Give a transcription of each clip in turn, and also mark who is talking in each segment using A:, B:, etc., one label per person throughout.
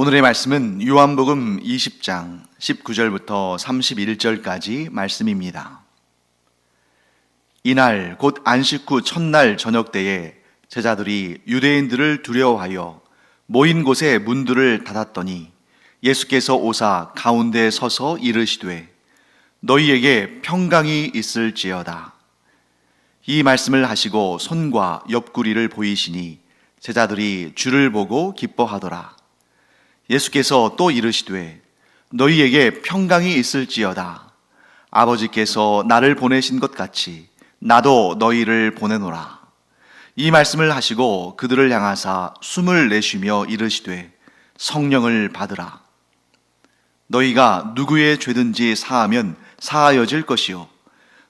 A: 오늘의 말씀은 요한복음 20장 19절부터 31절까지 말씀입니다. 이날 곧 안식 후 첫날 저녁 때에 제자들이 유대인들을 두려워하여 모인 곳에 문들을 닫았더니 예수께서 오사 가운데 서서 이르시되 너희에게 평강이 있을지어다. 이 말씀을 하시고 손과 옆구리를 보이시니 제자들이 주를 보고 기뻐하더라. 예수께서 또 이르시되 너희에게 평강이 있을지어다. 아버지께서 나를 보내신 것 같이 나도 너희를 보내노라. 이 말씀을 하시고 그들을 향하사 숨을 내쉬며 이르시되 성령을 받으라. 너희가 누구의 죄든지 사하면 사하여질 것이요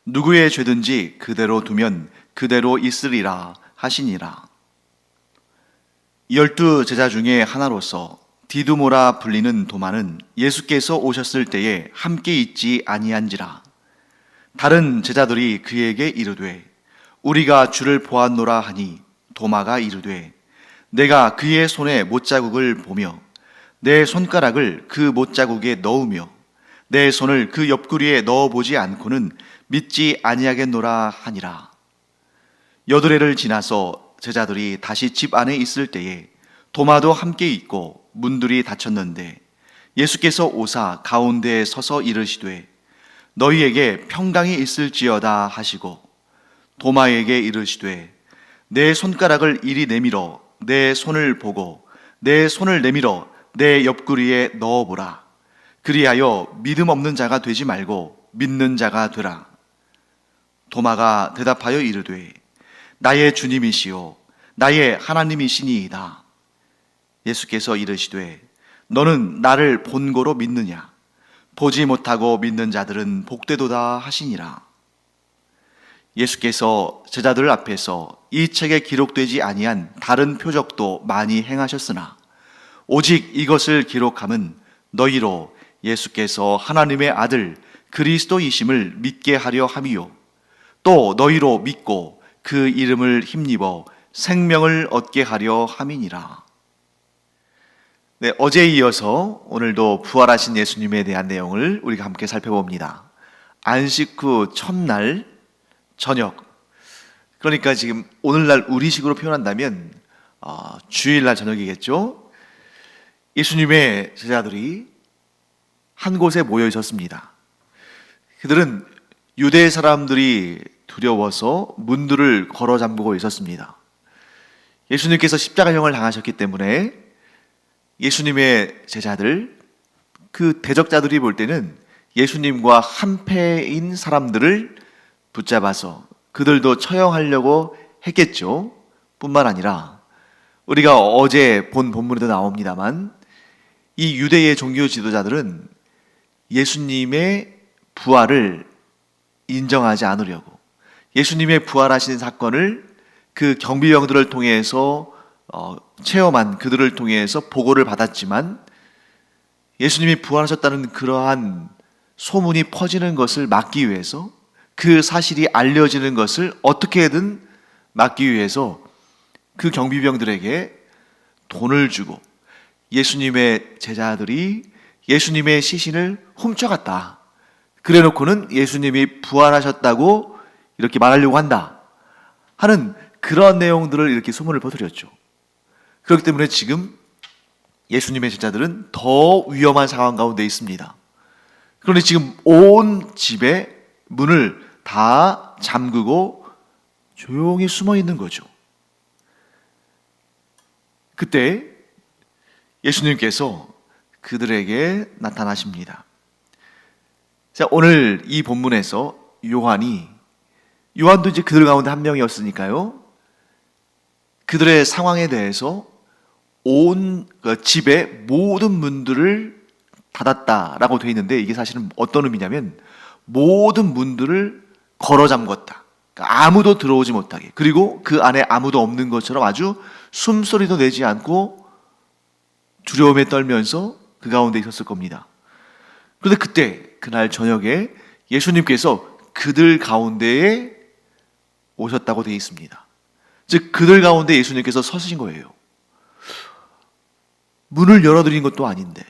A: 누구의 죄든지 그대로 두면 그대로 있으리라 하시니라. 12 제자 중에 하나로서 디두모라 불리는 도마는 예수께서 오셨을 때에 함께 있지 아니한지라. 다른 제자들이 그에게 이르되 우리가 주를 보았노라 하니 도마가 이르되 내가 그의 손에 못자국을 보며 내 손가락을 그 못자국에 넣으며 내 손을 그 옆구리에 넣어보지 않고는 믿지 아니하겠노라 하니라. 여드레를 지나서 제자들이 다시 집 안에 있을 때에 도마도 함께 있고 문들이 닫혔는데 예수께서 오사 가운데에 서서 이르시되 너희에게 평강이 있을지어다 하시고 도마에게 이르시되 내 손가락을 이리 내밀어 내 손을 보고 내 손을 내밀어 내 옆구리에 넣어보라. 그리하여 믿음 없는 자가 되지 말고 믿는 자가 되라. 도마가 대답하여 이르되 나의 주님이시요 나의 하나님이시니이다. 예수께서 이르시되 너는 나를 본고로 믿느냐? 보지 못하고 믿는 자들은 복되도다 하시니라. 예수께서 제자들 앞에서 이 책에 기록되지 아니한 다른 표적도 많이 행하셨으나 오직 이것을 기록함은 너희로 예수께서 하나님의 아들 그리스도이심을 믿게 하려 함이요 또 너희로 믿고 그 이름을 힘입어 생명을 얻게 하려 함이니라. 네, 어제에 이어서 오늘도 부활하신 예수님에 대한 내용을 우리가 함께 살펴봅니다. 안식 후 첫날 저녁, 그러니까 지금 오늘날 우리식으로 표현한다면 주일날 저녁이겠죠. 예수님의 제자들이 한 곳에 모여 있었습니다. 그들은 유대 사람들이 두려워서 문들을 걸어 잠그고 있었습니다. 예수님께서 십자가형을 당하셨기 때문에 예수님의 제자들, 그 대적자들이 볼 때는 예수님과 한패인 사람들을 붙잡아서 그들도 처형하려고 했겠죠. 뿐만 아니라 우리가 어제 본 본문에도 나옵니다만 이 유대의 종교 지도자들은 예수님의 부활을 인정하지 않으려고 예수님의 부활하신 사건을 그 경비병들을 통해서 체험한 그들을 통해서 보고를 받았지만 예수님이 부활하셨다는 그러한 소문이 퍼지는 것을 막기 위해서 그 사실이 알려지는 것을 어떻게든 막기 위해서 그 경비병들에게 돈을 주고 예수님의 제자들이 예수님의 시신을 훔쳐갔다. 그래 놓고는 예수님이 부활하셨다고 이렇게 말하려고 한다 하는 그런 내용들을 이렇게 소문을 퍼뜨렸죠. 그렇기 때문에 지금 예수님의 제자들은 더 위험한 상황 가운데 있습니다. 그런데 지금 온 집의 문을 다 잠그고 조용히 숨어 있는 거죠. 그때 예수님께서 그들에게 나타나십니다. 자, 오늘 이 본문에서 요한도 이제 그들 가운데 한 명이었으니까요. 그들의 상황에 대해서 온 집의 모든 문들을 닫았다라고 되어 있는데 이게 사실은 어떤 의미냐면 모든 문들을 걸어 잠궜다. 그러니까 아무도 들어오지 못하게, 그리고 그 안에 아무도 없는 것처럼 아주 숨소리도 내지 않고 두려움에 떨면서 그 가운데 있었을 겁니다. 그런데 그날 저녁에 예수님께서 그들 가운데에 오셨다고 되어 있습니다. 즉 그들 가운데 예수님께서 서신 거예요. 문을 열어드린 것도 아닌데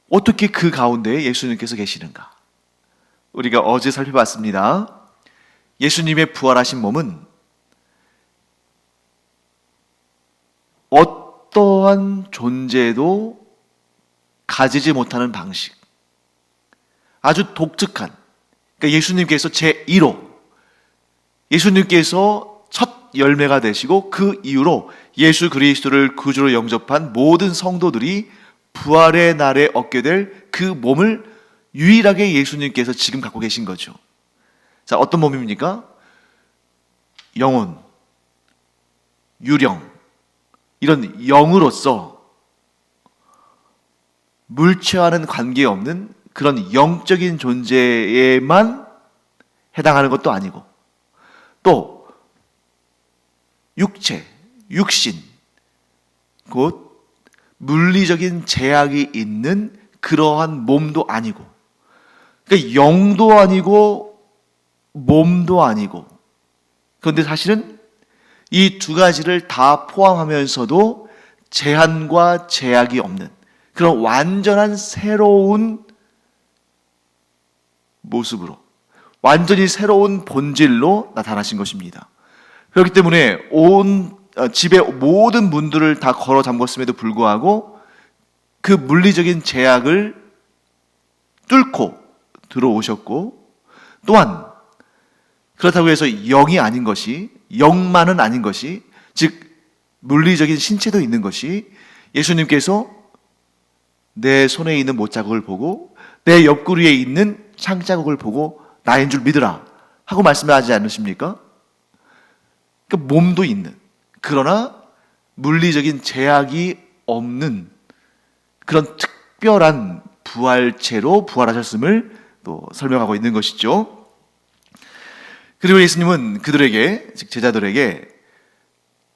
A: 어떻게 그 가운데 예수님께서 계시는가? 우리가 어제 살펴봤습니다. 예수님의 부활하신 몸은 어떠한 존재도 가지지 못하는 방식, 아주 독특한, 그러니까 예수님께서 제1호, 예수님께서 첫 열매가 되시고 그 이후로 예수 그리스도를 구주로 영접한 모든 성도들이 부활의 날에 얻게 될 그 몸을 유일하게 예수님께서 지금 갖고 계신 거죠. 자, 어떤 몸입니까? 영혼, 유령, 이런 영으로서 물체와는 관계없는 그런 영적인 존재에만 해당하는 것도 아니고, 또 육체, 육신, 곧 물리적인 제약이 있는 그러한 몸도 아니고, 그러니까 영도 아니고 몸도 아니고, 그런데 사실은 이 두 가지를 다 포함하면서도 제한과 제약이 없는 그런 완전한 새로운 모습으로, 완전히 새로운 본질로 나타나신 것입니다. 그렇기 때문에 온 집의 모든 문들을 다 걸어 잠궜음에도 불구하고 그 물리적인 제약을 뚫고 들어오셨고, 또한 그렇다고 해서 영이 아닌 것이, 영만은 아닌 것이, 즉 물리적인 신체도 있는 것이, 예수님께서 내 손에 있는 못자국을 보고 내 옆구리에 있는 창자국을 보고 나인 줄 믿으라 하고 말씀하지 않으십니까? 그 몸도 있는, 그러나 물리적인 제약이 없는 그런 특별한 부활체로 부활하셨음을 또 설명하고 있는 것이죠. 그리고 예수님은 그들에게, 즉 제자들에게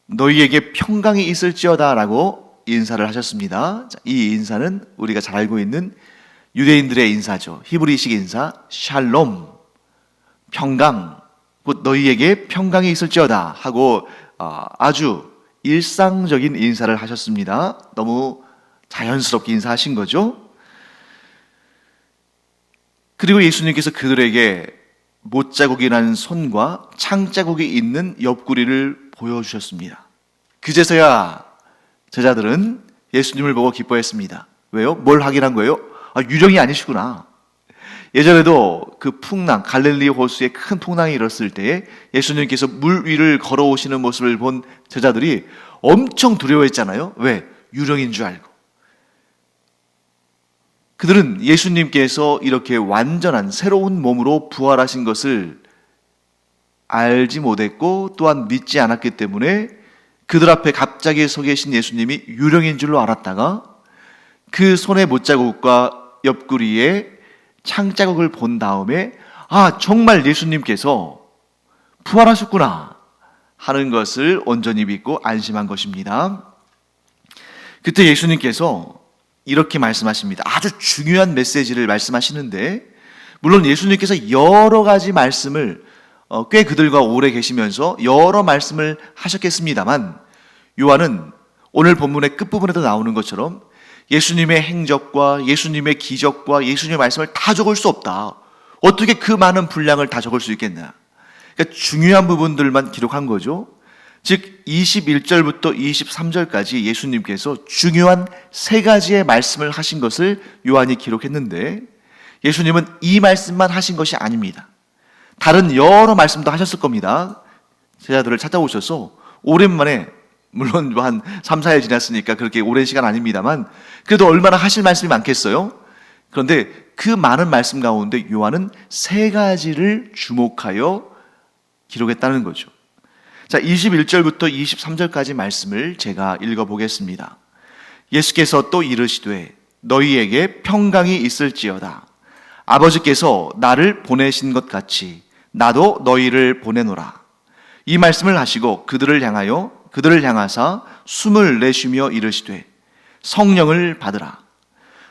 A: 너희에게 평강이 있을지어다 라고 인사를 하셨습니다. 이 인사는 우리가 잘 알고 있는 유대인들의 인사죠. 히브리식 인사 샬롬, 평강, 곧 너희에게 평강이 있을지어다 하고 아주 일상적인 인사를 하셨습니다. 너무 자연스럽게 인사하신 거죠. 그리고 예수님께서 그들에게 못자국이라는 손과 창자국이 있는 옆구리를 보여주셨습니다. 그제서야 제자들은 예수님을 보고 기뻐했습니다. 왜요? 뭘 확인한 거예요? 유령이 아니시구나. 예전에도 그 풍랑, 갈릴리 호수에 큰 풍랑이 일었을 때에 예수님께서 물 위를 걸어오시는 모습을 본 제자들이 엄청 두려워했잖아요. 왜? 유령인 줄 알고. 그들은 예수님께서 이렇게 완전한 새로운 몸으로 부활하신 것을 알지 못했고 또한 믿지 않았기 때문에 그들 앞에 갑자기 서 계신 예수님이 유령인 줄로 알았다가 그 손의 못자국과 옆구리에 창자국을 본 다음에 정말 예수님께서 부활하셨구나 하는 것을 온전히 믿고 안심한 것입니다. 그때 예수님께서 이렇게 말씀하십니다. 아주 중요한 메시지를 말씀하시는데, 물론 예수님께서 여러 가지 말씀을 꽤 그들과 오래 계시면서 여러 말씀을 하셨겠습니다만, 요한은 오늘 본문의 끝부분에도 나오는 것처럼 예수님의 행적과 예수님의 기적과 예수님의 말씀을 다 적을 수 없다. 어떻게 그 많은 분량을 다 적을 수 있겠나? 그러니까 중요한 부분들만 기록한 거죠. 즉 21절부터 23절까지 예수님께서 중요한 세 가지의 말씀을 하신 것을 요한이 기록했는데, 예수님은 이 말씀만 하신 것이 아닙니다. 다른 여러 말씀도 하셨을 겁니다. 제자들을 찾아오셔서 오랜만에, 물론 한 3, 4일 지났으니까 그렇게 오랜 시간 아닙니다만 그래도 얼마나 하실 말씀이 많겠어요? 그런데 그 많은 말씀 가운데 요한은 세 가지를 주목하여 기록했다는 거죠. 자, 21절부터 23절까지 말씀을 제가 읽어보겠습니다. 예수께서 또 이르시되 너희에게 평강이 있을지어다. 아버지께서 나를 보내신 것 같이 나도 너희를 보내노라. 이 말씀을 하시고 그들을 향하사 숨을 내쉬며 이르시되 성령을 받으라.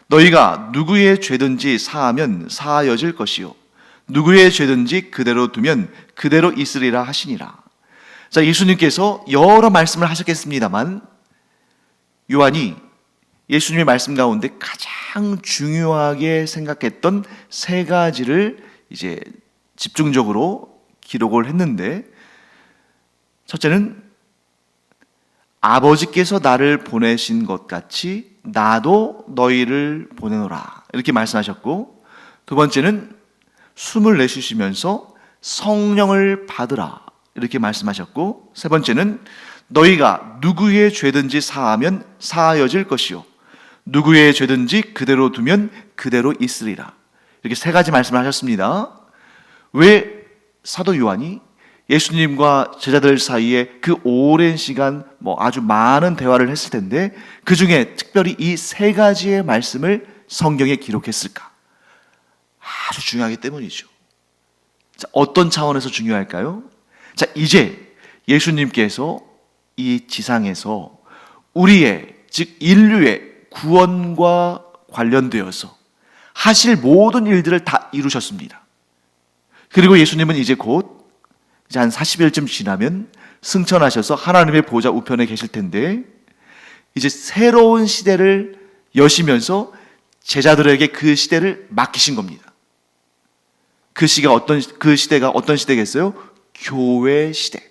A: 너희가 누구의 죄든지 사하면 사하여질 것이요 누구의 죄든지 그대로 두면 그대로 있으리라 하시니라. 자, 예수님께서 여러 말씀을 하셨겠습니다만 요한이 예수님의 말씀 가운데 가장 중요하게 생각했던 세 가지를 이제 집중적으로 기록을 했는데, 첫째는 아버지께서 나를 보내신 것 같이 나도 너희를 보내노라, 이렇게 말씀하셨고, 두 번째는 숨을 내쉬시면서 성령을 받으라, 이렇게 말씀하셨고, 세 번째는 너희가 누구의 죄든지 사하면 사하여질 것이요 누구의 죄든지 그대로 두면 그대로 있으리라, 이렇게 세 가지 말씀을 하셨습니다. 왜 사도 요한이 예수님과 제자들 사이에 그 오랜 시간 아주 많은 대화를 했을 텐데 그 중에 특별히 이 세 가지의 말씀을 성경에 기록했을까? 아주 중요하기 때문이죠. 자, 어떤 차원에서 중요할까요? 자, 이제 예수님께서 이 지상에서 우리의, 즉 인류의 구원과 관련되어서 하실 모든 일들을 다 이루셨습니다. 그리고 예수님은 이제 곧 한 40일쯤 지나면 승천하셔서 하나님의 보좌 우편에 계실 텐데 이제 새로운 시대를 여시면서 제자들에게 그 시대를 맡기신 겁니다. 그 시대가 어떤 시대겠어요? 교회 시대.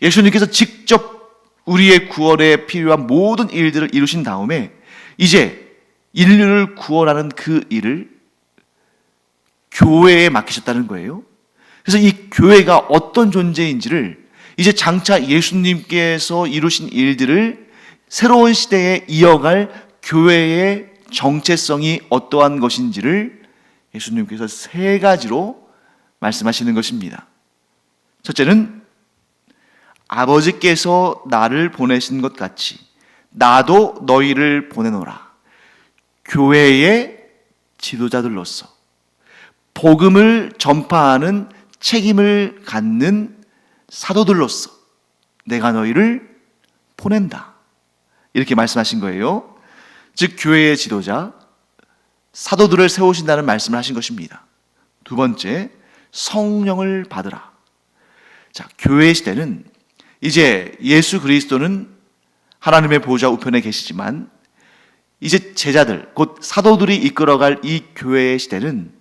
A: 예수님께서 직접 우리의 구원에 필요한 모든 일들을 이루신 다음에 이제 인류를 구원하는 그 일을 교회에 맡기셨다는 거예요. 그래서 이 교회가 어떤 존재인지를 이제 장차 예수님께서 이루신 일들을 새로운 시대에 이어갈 교회의 정체성이 어떠한 것인지를 예수님께서 세 가지로 말씀하시는 것입니다. 첫째는 아버지께서 나를 보내신 것 같이 나도 너희를 보내노라. 교회의 지도자들로서 복음을 전파하는 책임을 갖는 사도들로서 내가 너희를 보낸다, 이렇게 말씀하신 거예요. 즉 교회의 지도자, 사도들을 세우신다는 말씀을 하신 것입니다. 두 번째, 성령을 받으라. 자, 교회 시대는 이제 예수 그리스도는 하나님의 보좌 우편에 계시지만 이제 제자들, 곧 사도들이 이끌어갈 이 교회의 시대는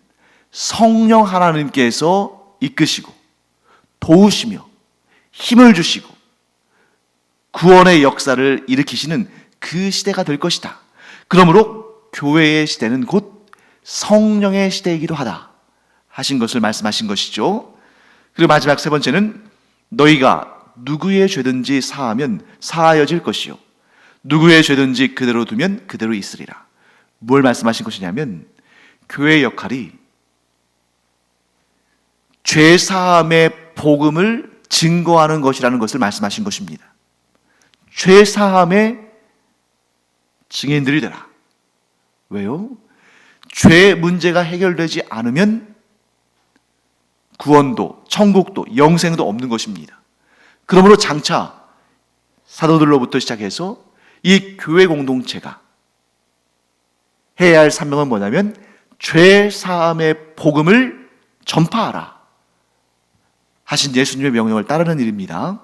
A: 성령 하나님께서 이끄시고 도우시며 힘을 주시고 구원의 역사를 일으키시는 그 시대가 될 것이다. 그러므로 교회의 시대는 곧 성령의 시대이기도 하다 하신 것을 말씀하신 것이죠. 그리고 마지막 세 번째는 너희가 누구의 죄든지 사하면 사하여질 것이요 누구의 죄든지 그대로 두면 그대로 있으리라. 뭘 말씀하신 것이냐면 교회의 역할이 죄사함의 복음을 증거하는 것이라는 것을 말씀하신 것입니다. 죄사함의 증인들이 되라. 왜요? 죄 문제가 해결되지 않으면 구원도 천국도 영생도 없는 것입니다. 그러므로 장차 사도들로부터 시작해서 이 교회 공동체가 해야 할 사명은 뭐냐면 죄사함의 복음을 전파하라 하신 예수님의 명령을 따르는 일입니다.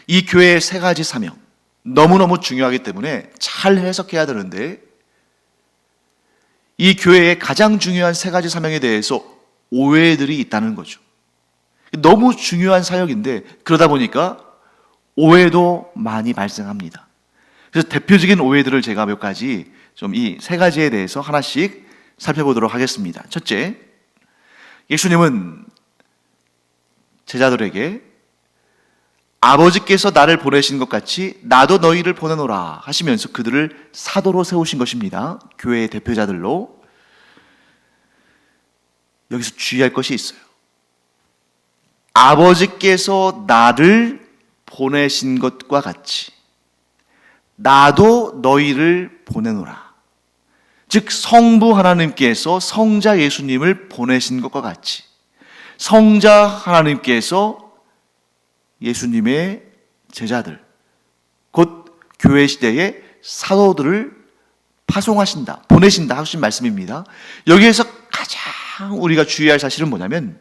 A: 이 교회의 세 가지 사명, 너무너무 중요하기 때문에 잘 해석해야 되는데 이 교회의 가장 중요한 세 가지 사명에 대해서 오해들이 있다는 거죠. 너무 중요한 사역인데 그러다 보니까 오해도 많이 발생합니다. 그래서 대표적인 오해들을 제가 몇 가지 좀 이 세 가지에 대해서 하나씩 살펴보도록 하겠습니다. 첫째, 예수님은 제자들에게 아버지께서 나를 보내신 것 같이 나도 너희를 보내노라 하시면서 그들을 사도로 세우신 것입니다. 교회의 대표자들로. 여기서 주의할 것이 있어요. 아버지께서 나를 보내신 것과 같이 나도 너희를 보내노라. 즉 성부 하나님께서 성자 예수님을 보내신 것과 같이 성자 하나님께서 예수님의 제자들, 곧 교회 시대의 사도들을 파송하신다, 보내신다 하신 말씀입니다. 여기에서 가장 우리가 주의할 사실은 뭐냐면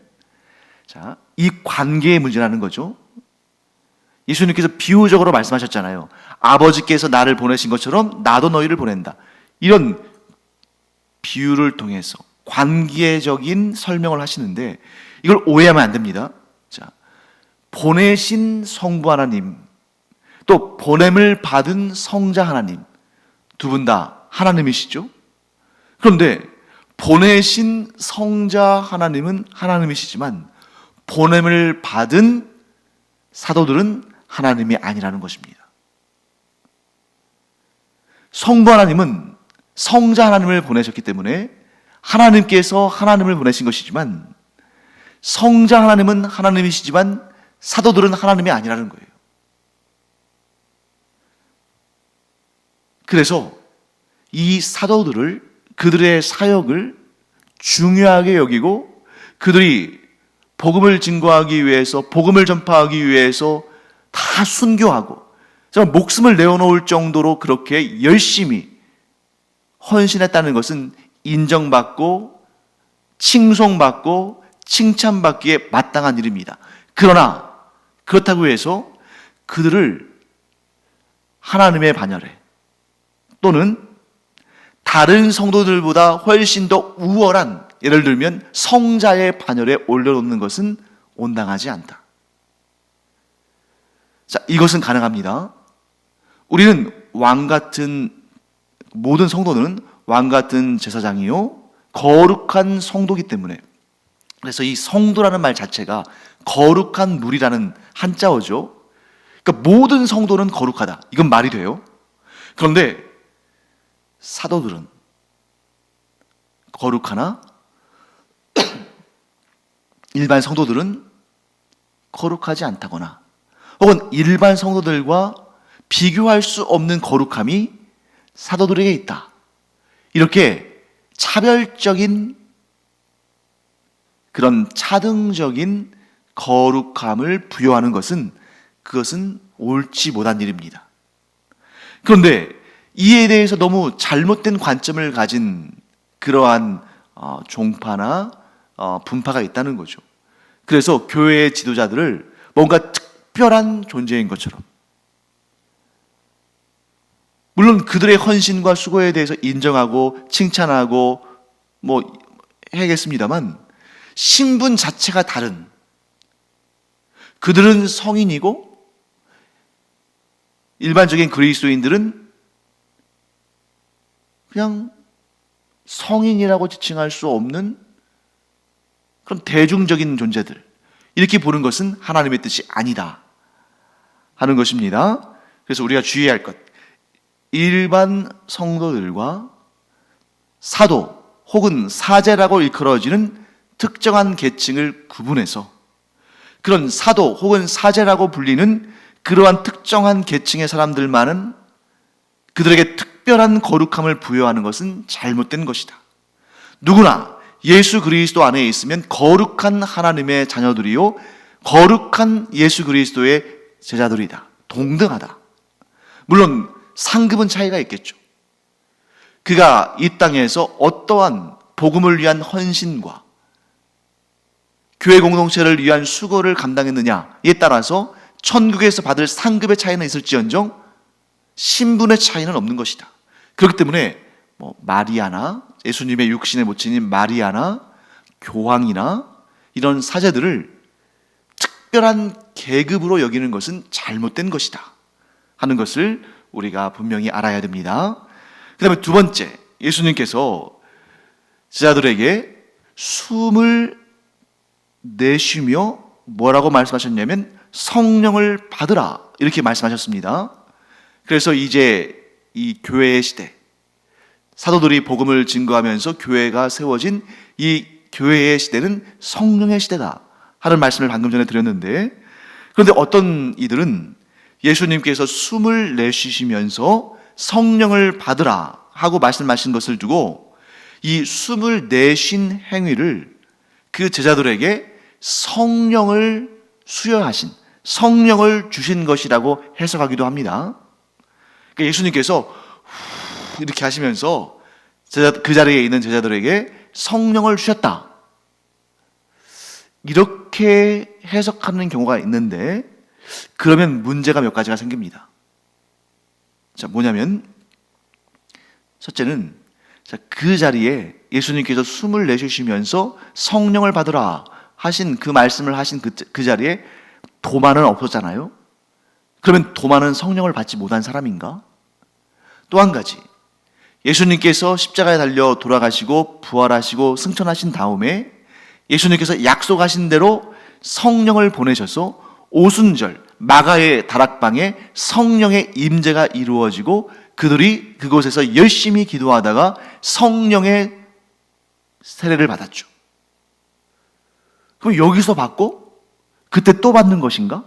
A: 자, 이 관계의 문제라는 거죠. 예수님께서 비유적으로 말씀하셨잖아요. 아버지께서 나를 보내신 것처럼 나도 너희를 보낸다. 이런 비유를 통해서 관계적인 설명을 하시는데 이걸 오해하면 안 됩니다. 자, 보내신 성부 하나님, 또 보냄을 받은 성자 하나님, 두 분 다 하나님이시죠. 그런데 보내신 성자 하나님은 하나님이시지만 보냄을 받은 사도들은 하나님이 아니라는 것입니다. 성부 하나님은 성자 하나님을 보내셨기 때문에 하나님께서 하나님을 보내신 것이지만 성자 하나님은 하나님이시지만 사도들은 하나님이 아니라는 거예요. 그래서 이 사도들을, 그들의 사역을 중요하게 여기고 그들이 복음을 증거하기 위해서, 복음을 전파하기 위해서 다 순교하고 정말 목숨을 내어놓을 정도로 그렇게 열심히 헌신했다는 것은 인정받고 칭송받고 칭찬받기에 마땅한 일입니다. 그러나 그렇다고 해서 그들을 하나님의 반열에 또는 다른 성도들보다 훨씬 더 우월한, 예를 들면 성자의 반열에 올려놓는 것은 온당하지 않다. 자, 이것은 가능합니다. 우리는 모든 성도는 왕 같은 제사장이요 거룩한 성도이기 때문에, 그래서 이 성도라는 말 자체가 거룩한 물이라는 한자어죠. 그러니까 모든 성도는 거룩하다. 이건 말이 돼요. 그런데 사도들은 거룩하나 일반 성도들은 거룩하지 않다거나 혹은 일반 성도들과 비교할 수 없는 거룩함이 사도들에게 있다. 이렇게 차별적인 그런 차등적인 거룩함을 부여하는 그것은 옳지 못한 일입니다. 그런데 이에 대해서 너무 잘못된 관점을 가진 그러한 종파나 분파가 있다는 거죠. 그래서 교회의 지도자들을 뭔가 특별한 존재인 것처럼, 물론 그들의 헌신과 수고에 대해서 인정하고 칭찬하고 해야겠습니다만 신분 자체가 다른, 그들은 성인이고 일반적인 그리스도인들은 그냥 성인이라고 지칭할 수 없는 그런 대중적인 존재들, 이렇게 보는 것은 하나님의 뜻이 아니다 하는 것입니다. 그래서 우리가 주의해야 할 것, 일반 성도들과 사도 혹은 사제라고 일컬어지는 특정한 계층을 구분해서 그런 사도 혹은 사제라고 불리는 그러한 특정한 계층의 사람들만은 그들에게 특별한 거룩함을 부여하는 것은 잘못된 것이다. 누구나 예수 그리스도 안에 있으면 거룩한 하나님의 자녀들이요 거룩한 예수 그리스도의 제자들이다. 동등하다. 물론 상급은 차이가 있겠죠. 그가 이 땅에서 어떠한 복음을 위한 헌신과 교회 공동체를 위한 수고를 감당했느냐에 따라서 천국에서 받을 상급의 차이는 있을지언정 신분의 차이는 없는 것이다. 그렇기 때문에 마리아나 예수님의 육신의 모친인 마리아나 교황이나 이런 사제들을 특별한 계급으로 여기는 것은 잘못된 것이다 하는 것을 우리가 분명히 알아야 됩니다. 그 다음에 두 번째, 예수님께서 제자들에게 숨을 내쉬며 뭐라고 말씀하셨냐면 성령을 받으라 이렇게 말씀하셨습니다. 그래서 이제 이 교회의 시대, 사도들이 복음을 증거하면서 교회가 세워진 이 교회의 시대는 성령의 시대다 하는 말씀을 방금 전에 드렸는데, 그런데 어떤 이들은 예수님께서 숨을 내쉬시면서 성령을 받으라 하고 말씀하신 것을 두고 이 숨을 내쉰 행위를 그 제자들에게 성령을 수여하신, 성령을 주신 것이라고 해석하기도 합니다. 그러니까 예수님께서 이렇게 하시면서 그 자리에 있는 제자들에게 성령을 주셨다. 이렇게 해석하는 경우가 있는데, 그러면 문제가 몇 가지가 생깁니다. 자, 뭐냐면, 첫째는, 자, 그 자리에 예수님께서 숨을 내쉬시면서 성령을 받으라 하신 그 말씀을 하신 그 자리에 도마는 없었잖아요. 그러면 도마는 성령을 받지 못한 사람인가? 또 한 가지, 예수님께서 십자가에 달려 돌아가시고 부활하시고 승천하신 다음에 예수님께서 약속하신 대로 성령을 보내셔서 오순절 마가의 다락방에 성령의 임재가 이루어지고 그들이 그곳에서 열심히 기도하다가 성령의 세례를 받았죠. 그럼 여기서 받고 그때 또 받는 것인가?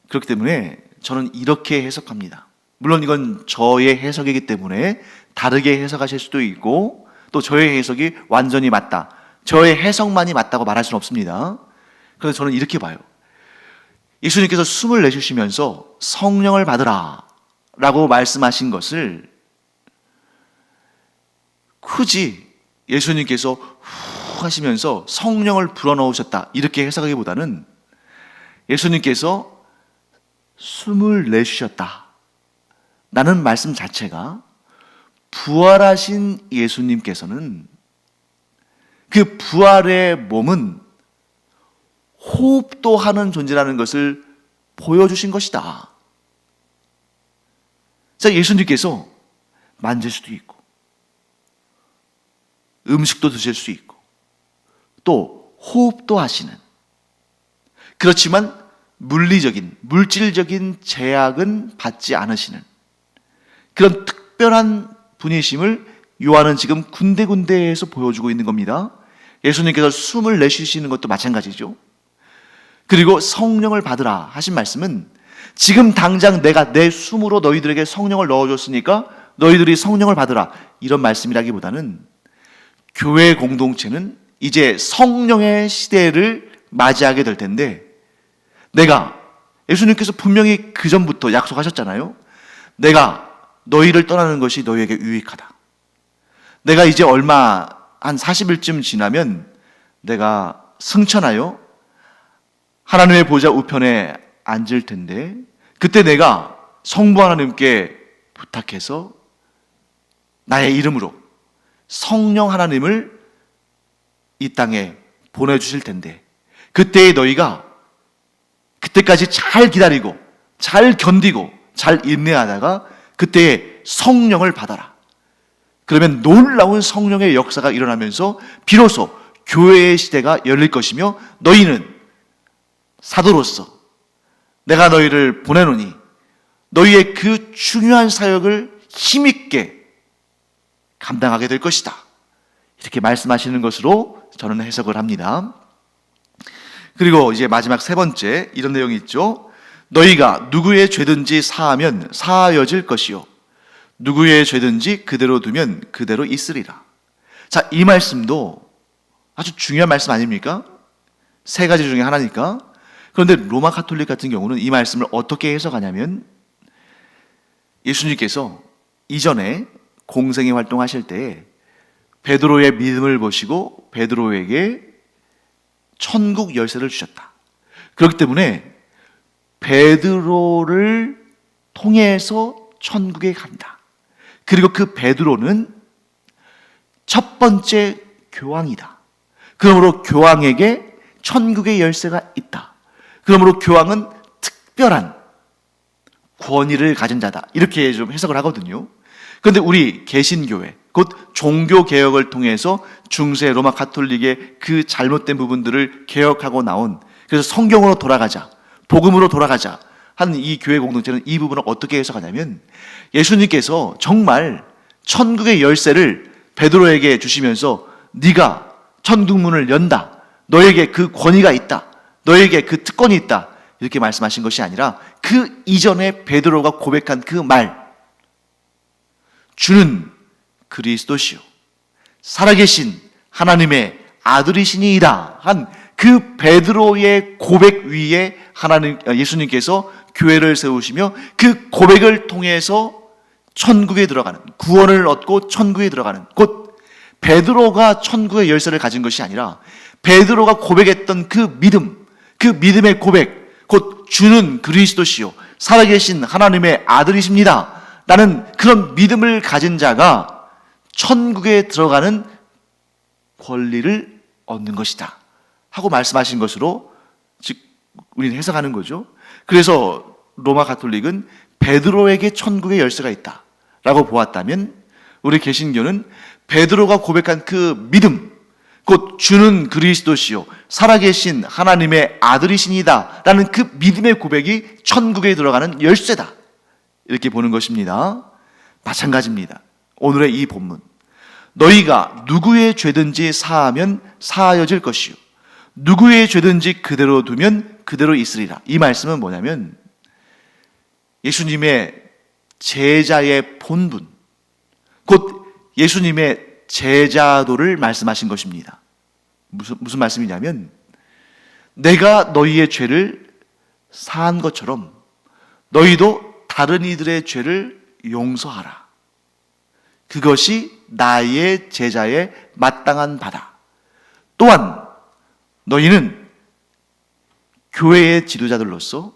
A: 그렇기 때문에 저는 이렇게 해석합니다. 물론 이건 저의 해석이기 때문에 다르게 해석하실 수도 있고, 또 저의 해석이 완전히 맞다, 저의 해석만이 맞다고 말할 수는 없습니다. 그래서 저는 이렇게 봐요. 예수님께서 숨을 내쉬시면서 성령을 받으라 라고 말씀하신 것을 굳이 예수님께서 후 하시면서 성령을 불어넣으셨다 이렇게 해석하기보다는 예수님께서 숨을 내쉬셨다 라는 말씀 자체가 부활하신 예수님께서는 그 부활의 몸은 호흡도 하는 존재라는 것을 보여주신 것이다. 자, 예수님께서 만질 수도 있고 음식도 드실 수 있고 또 호흡도 하시는, 그렇지만 물리적인, 물질적인 제약은 받지 않으시는 그런 특별한 분이심을 요한은 지금 군데군데에서 보여주고 있는 겁니다. 예수님께서 숨을 내쉬시는 것도 마찬가지죠. 그리고 성령을 받으라 하신 말씀은 지금 당장 내가 내 숨으로 너희들에게 성령을 넣어줬으니까 너희들이 성령을 받으라 이런 말씀이라기보다는 교회 공동체는 이제 성령의 시대를 맞이하게 될 텐데, 내가, 예수님께서 분명히 그 전부터 약속하셨잖아요. 내가 너희를 떠나는 것이 너희에게 유익하다. 내가 이제 얼마 한 40일쯤 지나면 내가 승천하여 하나님의 보좌 우편에 앉을 텐데, 그때 내가 성부 하나님께 부탁해서 나의 이름으로 성령 하나님을 이 땅에 보내주실 텐데, 그때에 너희가 그때까지 잘 기다리고 잘 견디고 잘 인내하다가 그때에 성령을 받아라. 그러면 놀라운 성령의 역사가 일어나면서 비로소 교회의 시대가 열릴 것이며, 너희는 사도로서 내가 너희를 보내노니 너희의 그 중요한 사역을 힘있게 감당하게 될 것이다. 이렇게 말씀하시는 것으로 저는 해석을 합니다. 그리고 이제 마지막 세 번째 이런 내용이 있죠. 너희가 누구의 죄든지 사하면 사하여질 것이요 누구의 죄든지 그대로 두면 그대로 있으리라. 자, 이 말씀도 아주 중요한 말씀 아닙니까? 세 가지 중에 하나니까. 그런데 로마 가톨릭 같은 경우는 이 말씀을 어떻게 해석하냐면, 예수님께서 이전에 공생의 활동하실 때 베드로의 믿음을 보시고 베드로에게 천국 열쇠를 주셨다. 그렇기 때문에 베드로를 통해서 천국에 간다. 그리고 그 베드로는 첫 번째 교황이다. 그러므로 교황에게 천국의 열쇠가 있다. 그러므로 교황은 특별한 권위를 가진 자다. 이렇게 좀 해석을 하거든요. 그런데 우리 개신교회, 곧 종교개혁을 통해서 중세 로마 가톨릭의 그 잘못된 부분들을 개혁하고 나온, 그래서 성경으로 돌아가자, 복음으로 돌아가자 하는 이 교회 공동체는 이 부분을 어떻게 해석하냐면, 예수님께서 정말 천국의 열쇠를 베드로에게 주시면서 네가 천국 문을 연다, 너에게 그 권위가 있다, 너에게 그 특권이 있다, 이렇게 말씀하신 것이 아니라 그 이전에 베드로가 고백한 그 말, 주는 그리스도시요 살아계신 하나님의 아들이시니이다 한 그 베드로의 고백 위에 예수님께서 교회를 세우시며 그 고백을 통해서 천국에 들어가는, 구원을 얻고 천국에 들어가는, 곧 베드로가 천국의 열쇠를 가진 것이 아니라 베드로가 고백했던 그 믿음, 그 믿음의 고백, 곧 주는 그리스도시요 살아계신 하나님의 아들이십니다 라는 그런 믿음을 가진 자가 천국에 들어가는 권리를 얻는 것이다 하고 말씀하신 것으로 즉 우리는 해석하는 거죠. 그래서 로마 가톨릭은 베드로에게 천국의 열쇠가 있다 라고 보았다면, 우리 개신교는 베드로가 고백한 그 믿음, 곧 주는 그리스도시요 살아계신 하나님의 아들이시니다 라는 그 믿음의 고백이 천국에 들어가는 열쇠다, 이렇게 보는 것입니다. 마찬가지입니다. 오늘의 이 본문, 너희가 누구의 죄든지 사하면 사하여질 것이요 누구의 죄든지 그대로 두면 그대로 있으리라. 이 말씀은 뭐냐면 예수님의 제자의 본분, 곧 예수님의 제자도를 말씀하신 것입니다. 무슨 말씀이냐면, 내가 너희의 죄를 사한 것처럼 너희도 다른 이들의 죄를 용서하라. 그것이 나의 제자의 마땅한 바다. 또한 너희는 교회의 지도자들로서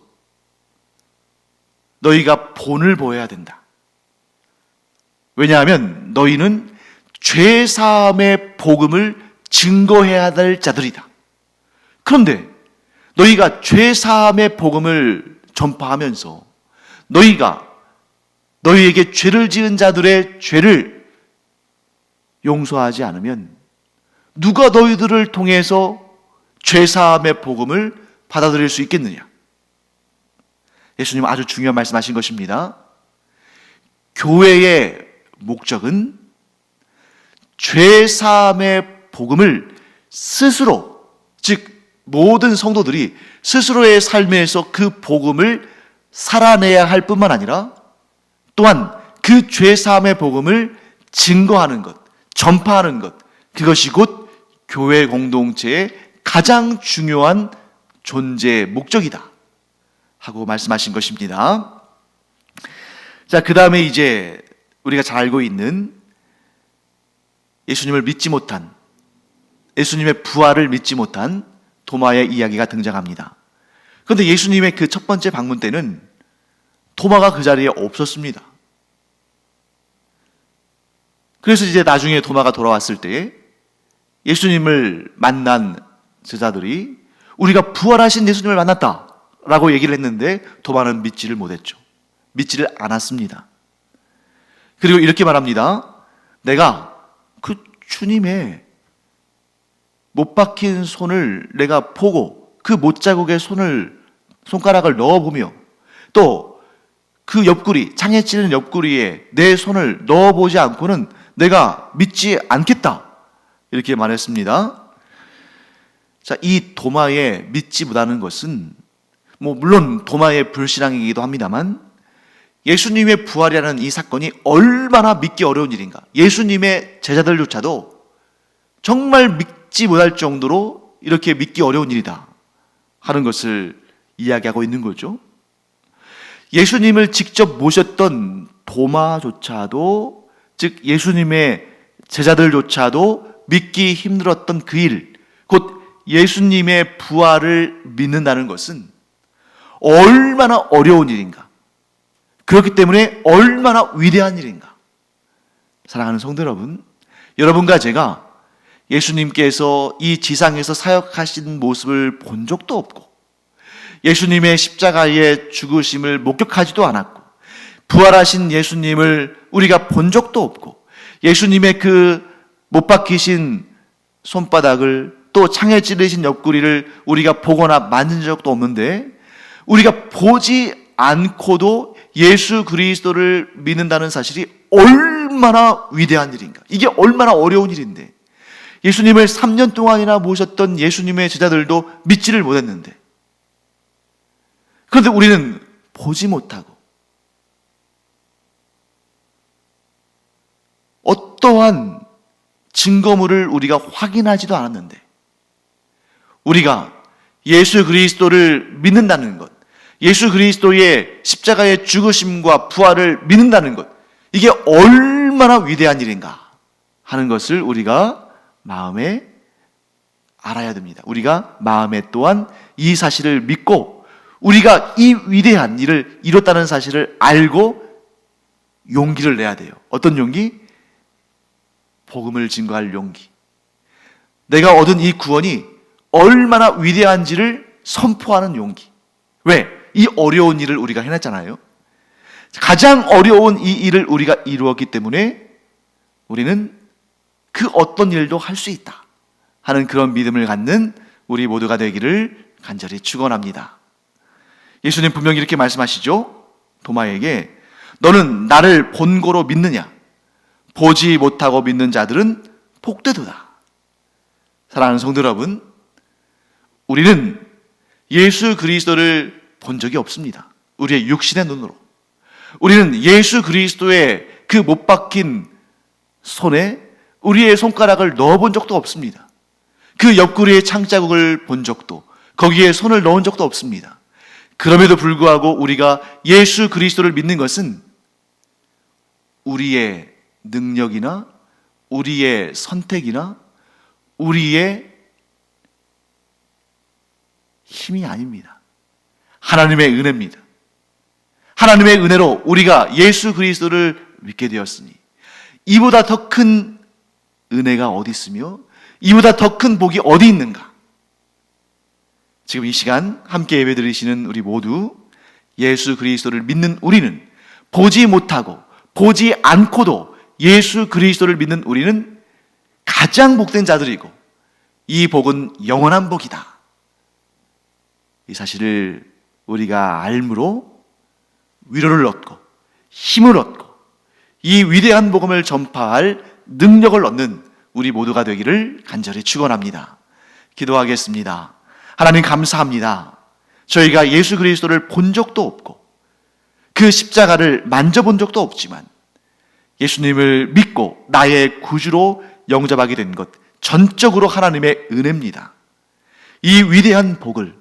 A: 너희가 본을 보여야 된다. 왜냐하면 너희는 죄사함의 복음을 증거해야 될 자들이다. 그런데 너희가 죄사함의 복음을 전파하면서 너희가 너희에게 죄를 지은 자들의 죄를 용서하지 않으면 누가 너희들을 통해서 죄사함의 복음을 받아들일 수 있겠느냐? 예수님은 아주 중요한 말씀하신 것입니다. 교회의 목적은 죄사함의 복음을 스스로, 즉 모든 성도들이 스스로의 삶에서 그 복음을 살아내야 할 뿐만 아니라 또한 그 죄사함의 복음을 증거하는 것, 전파하는 것, 그것이 곧 교회 공동체의 가장 중요한 존재의 목적이다 하고 말씀하신 것입니다. 자, 그 다음에 이제 우리가 잘 알고 있는 예수님을 믿지 못한, 예수님의 부활을 믿지 못한 도마의 이야기가 등장합니다. 그런데 예수님의 그 첫 번째 방문 때는 도마가 그 자리에 없었습니다. 그래서 이제 나중에 도마가 돌아왔을 때 예수님을 만난 제자들이 우리가 부활하신 예수님을 만났다 라고 얘기를 했는데 도마는 믿지를 못했죠. 믿지를 않았습니다. 그리고 이렇게 말합니다. 내가 그 주님의 못 박힌 손을 내가 보고 그 못자국에 손가락을 넣어보며 또 그 옆구리, 창에 찌는 옆구리에 내 손을 넣어보지 않고는 내가 믿지 않겠다, 이렇게 말했습니다. 자, 이 도마의 믿지 못하는 것은 물론 도마의 불신앙이기도 합니다만 예수님의 부활이라는 이 사건이 얼마나 믿기 어려운 일인가. 예수님의 제자들조차도 정말 믿지 못할 정도로 이렇게 믿기 어려운 일이다 하는 것을 이야기하고 있는 거죠. 예수님을 직접 모셨던 도마조차도, 즉 예수님의 제자들조차도 믿기 힘들었던 그 일, 곧 예수님의 부활을 믿는다는 것은 얼마나 어려운 일인가, 그렇기 때문에 얼마나 위대한 일인가. 사랑하는 성도 여러분, 여러분과 제가 예수님께서 이 지상에서 사역하신 모습을 본 적도 없고 예수님의 십자가의 죽으심을 목격하지도 않았고 부활하신 예수님을 우리가 본 적도 없고 예수님의 그 못 박히신 손바닥을 또 창에 찔리신 옆구리를 우리가 보거나 만진 적도 없는데, 우리가 보지 않고도 예수 그리스도를 믿는다는 사실이 얼마나 위대한 일인가. 이게 얼마나 어려운 일인데 예수님을 3년 동안이나 모셨던 예수님의 제자들도 믿지를 못했는데, 그런데 우리는 보지 못하고 어떠한 증거물을 우리가 확인하지도 않았는데 우리가 예수 그리스도를 믿는다는 것, 예수 그리스도의 십자가의 죽으심과 부활을 믿는다는 것, 이게 얼마나 위대한 일인가 하는 것을 우리가 마음에 알아야 됩니다. 우리가 마음에 또한 이 사실을 믿고 우리가 이 위대한 일을 이뤘다는 사실을 알고 용기를 내야 돼요. 어떤 용기? 복음을 증거할 용기. 내가 얻은 이 구원이 얼마나 위대한지를 선포하는 용기. 왜? 이 어려운 일을 우리가 해냈잖아요. 가장 어려운 이 일을 우리가 이루었기 때문에 우리는 그 어떤 일도 할 수 있다 하는 그런 믿음을 갖는 우리 모두가 되기를 간절히 축원합니다. 예수님 분명히 이렇게 말씀하시죠. 도마에게 너는 나를 본고로 믿느냐? 보지 못하고 믿는 자들은 복되도다. 사랑하는 성도 여러분, 우리는 예수 그리스도를 본 적이 없습니다. 우리의 육신의 눈으로. 우리는 예수 그리스도의 그 못 박힌 손에 우리의 손가락을 넣어본 적도 없습니다. 그 옆구리의 창자국을 본 적도, 거기에 손을 넣은 적도 없습니다. 그럼에도 불구하고 우리가 예수 그리스도를 믿는 것은 우리의 능력이나 우리의 선택이나 우리의 힘이 아닙니다. 하나님의 은혜입니다. 하나님의 은혜로 우리가 예수 그리스도를 믿게 되었으니 이보다 더 큰 은혜가 어디 있으며 이보다 더 큰 복이 어디 있는가? 지금 이 시간 함께 예배드리시는 우리 모두 예수 그리스도를 믿는 우리는 보지 못하고 보지 않고도 예수 그리스도를 믿는 우리는 가장 복된 자들이고 이 복은 영원한 복이다. 이 사실을 우리가 알므로 위로를 얻고 힘을 얻고 이 위대한 복음을 전파할 능력을 얻는 우리 모두가 되기를 간절히 축원합니다. 기도하겠습니다. 하나님 감사합니다. 저희가 예수 그리스도를 본 적도 없고 그 십자가를 만져본 적도 없지만 예수님을 믿고 나의 구주로 영접하게 된 것 전적으로 하나님의 은혜입니다. 이 위대한 복을,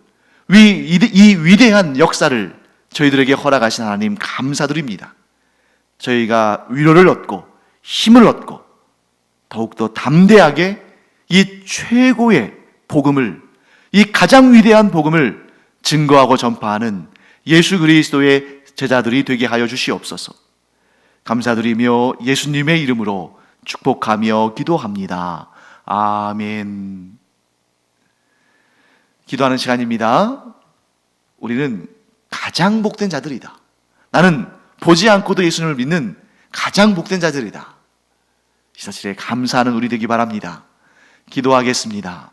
A: 이 위대한 역사를 저희들에게 허락하신 하나님 감사드립니다. 저희가 위로를 얻고 힘을 얻고 더욱더 담대하게 이 최고의 복음을, 이 가장 위대한 복음을 증거하고 전파하는 예수 그리스도의 제자들이 되게 하여 주시옵소서. 감사드리며 예수님의 이름으로 축복하며 기도합니다. 아멘. 기도하는 시간입니다. 우리는 가장 복된 자들이다. 나는 보지 않고도 예수님을 믿는 가장 복된 자들이다. 이 사실에 감사하는 우리 되기 바랍니다. 기도하겠습니다.